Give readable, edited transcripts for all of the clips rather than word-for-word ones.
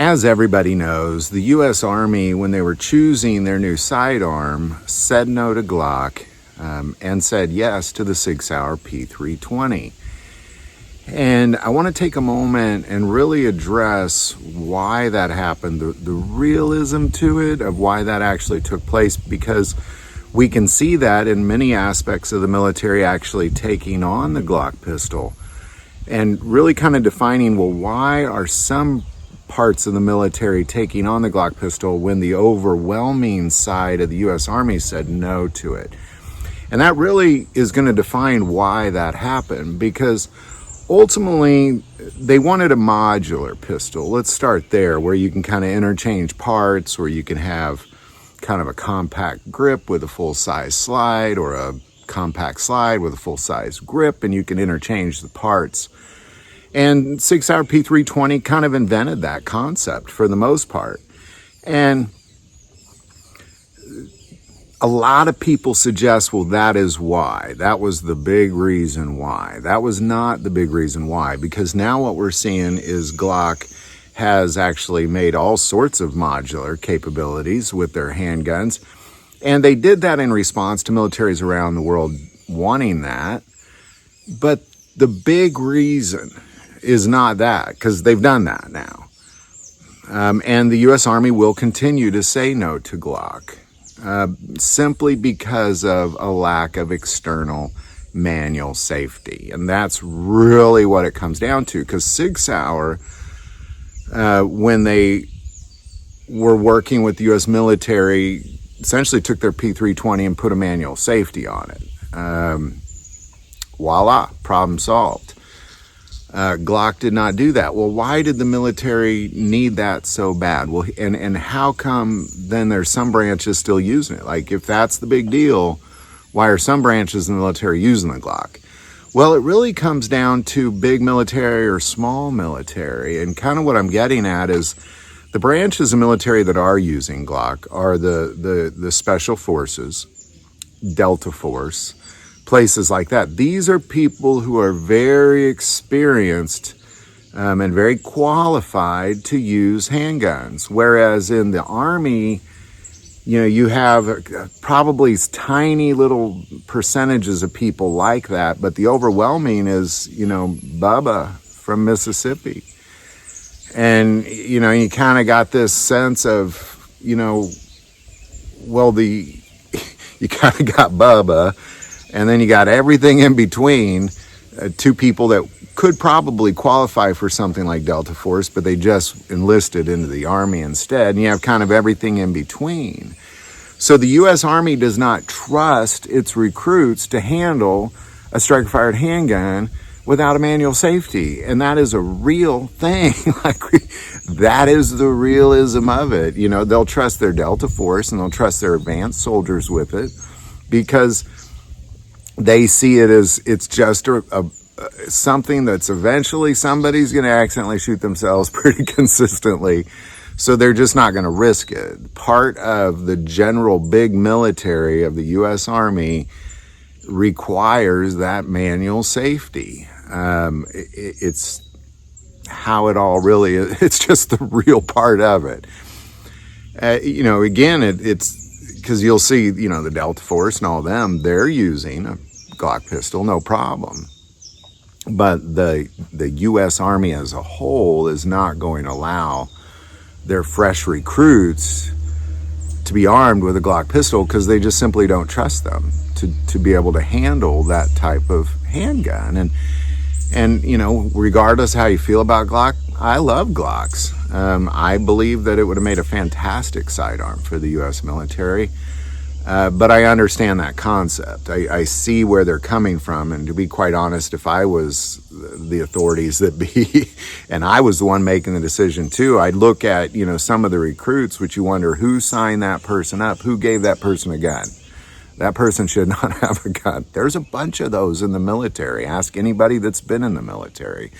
As everybody knows, the U.S. Army, when they were choosing their new sidearm, said no to Glock and said yes to the 6 Hour P320. And I want to take a moment and really address why that happened, the realism to it of why that actually took place, because we can see that in many aspects of the military actually taking on the Glock pistol, and really kind of defining, well, why are some parts of the military taking on the Glock pistol when the overwhelming side of the U.S. Army said no to it. And that really is going to define why that happened, because ultimately they wanted a modular pistol. Let's start there, where you can kind of interchange parts, where you can have kind of a compact grip with a full-size slide, or a compact slide with a full-size grip, and you can interchange the parts. And 6 Hour P320 kind of invented that concept for the most part. And a lot of people suggest, well, that is why. That was the big reason why. That was not the big reason why, because now what we're seeing is Glock has actually made all sorts of modular capabilities with their handguns. And they did that in response to militaries around the world wanting that. But the big reason is not that, because they've done that now. And the U.S. Army will continue to say no to Glock, simply because of a lack of external manual safety. And that's really what it comes down to, because 6 Hour, when they were working with the U.S. military, essentially took their P320 and put a manual safety on it. Voila, problem solved. Glock did not do that. Well, why did the military need that so bad? Well, and how come then there's some branches still using it? Like, if that's the big deal, why are some branches in the military using the Glock? Well, it really comes down to big military or small military. And kind of what I'm getting at is the branches of military that are using Glock are the special forces, Delta Force, places like that. These are people who are very experienced and very qualified to use handguns. Whereas in the Army, you have probably tiny little percentages of people like that, but the overwhelming is, Bubba from Mississippi. And, you kind of got this sense of, you kind of got Bubba, and then you got everything in between, two people that could probably qualify for something like Delta Force, but they just enlisted into the Army instead. And you have kind of everything in between. So the U.S. Army does not trust its recruits to handle a striker-fired handgun without a manual safety. And that is a real thing. That is the realism of it. They'll trust their Delta Force and they'll trust their advanced soldiers with it, because they see it as it's just something that's eventually somebody's going to accidentally shoot themselves pretty consistently. So they're just not going to risk it. Part of the general big military of the U.S. Army requires that manual safety. It's how it all really is. It's just the real part of it. Again, it's because you'll see, the Delta Force and all of them, they're using a Glock pistol, no problem. But the U.S. Army as a whole is not going to allow their fresh recruits to be armed with a Glock pistol, because they just simply don't trust them to be able to handle that type of handgun. And regardless how you feel about Glock, I love Glocks. I believe that it would have made a fantastic sidearm for the U.S. military. But I understand that concept. I see where they're coming from. And to be quite honest, if I was the authorities that be, and I was the one making the decision too, I'd look at, some of the recruits, which you wonder who signed that person up, who gave that person a gun. That person should not have a gun. There's a bunch of those in the military. Ask anybody that's been in the military.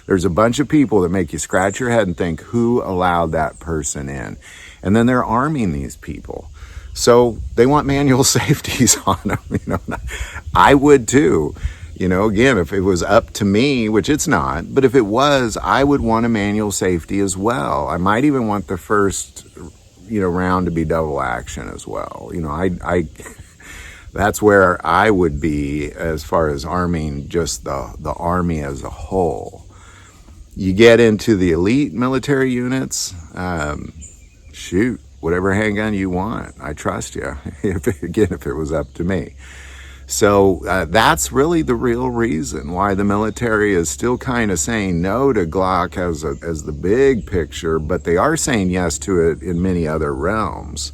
There's a bunch of people that make you scratch your head and think, who allowed that person in? And then they're arming these people. So they want manual safeties on them. I would too. You know, again, if it was up to me, which it's not, but if it was, I would want a manual safety as well. I might even want the first, round to be double action as well. That's where I would be as far as arming just the Army as a whole. You get into the elite military units, shoot, whatever handgun you want. I trust you, if it was up to me. So that's really the real reason why the military is still kind of saying no to Glock as the big picture, but they are saying yes to it in many other realms.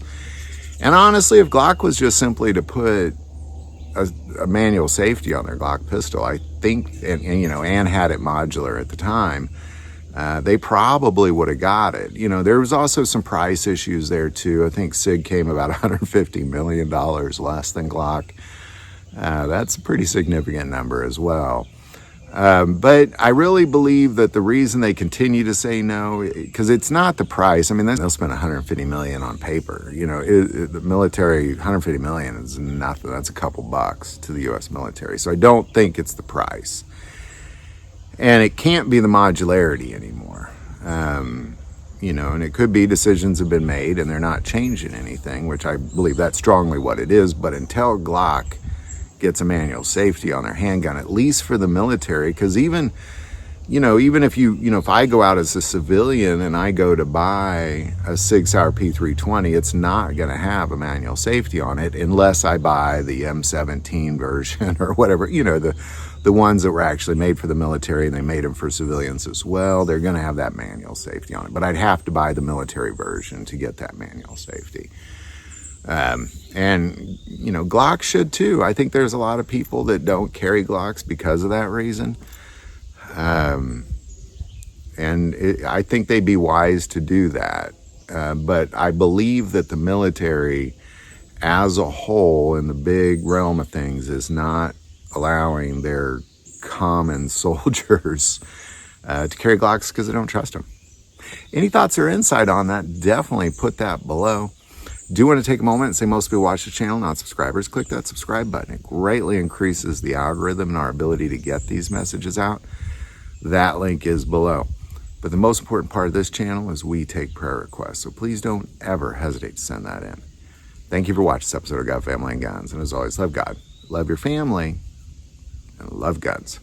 And honestly, if Glock was just simply to put a manual safety on their Glock pistol, I think, and had it modular at the time, they probably would have got it. There was also some price issues there too. I think SIG came about $150 million less than Glock. That's a pretty significant number as well. But I really believe that the reason they continue to say no, because it's not the price. I mean, they'll spend $150 million on paper. The military, $150 million is nothing. That's a couple bucks to the U.S. military. So I don't think it's the price. And it can't be the modularity anymore. And it could be decisions have been made and they're not changing anything, which I believe that's strongly what it is. But until Glock gets a manual safety on their handgun, at least for the military, because even if if I go out as a civilian and I go to buy a Sig Sauer P320, it's not going to have a manual safety on it unless I buy the M17 version or whatever, the ones that were actually made for the military, and they made them for civilians as well. They're going to have that manual safety on it, but I'd have to buy the military version to get that manual safety. Glock should too. I think there's a lot of people that don't carry Glocks because of that reason. I think they'd be wise to do that. But I believe that the military as a whole in the big realm of things is not allowing their common soldiers to carry Glocks because they don't trust them. Any thoughts or insight on that? Definitely put that below. Do want to take a moment and say most people watch the channel, not subscribers. Click that subscribe button. It greatly increases the algorithm and our ability to get these messages out. That link is below. But the most important part of this channel is we take prayer requests. So please don't ever hesitate to send that in. Thank you for watching this episode of God, Family, and Guns. And as always, love God, love your family, and love guns.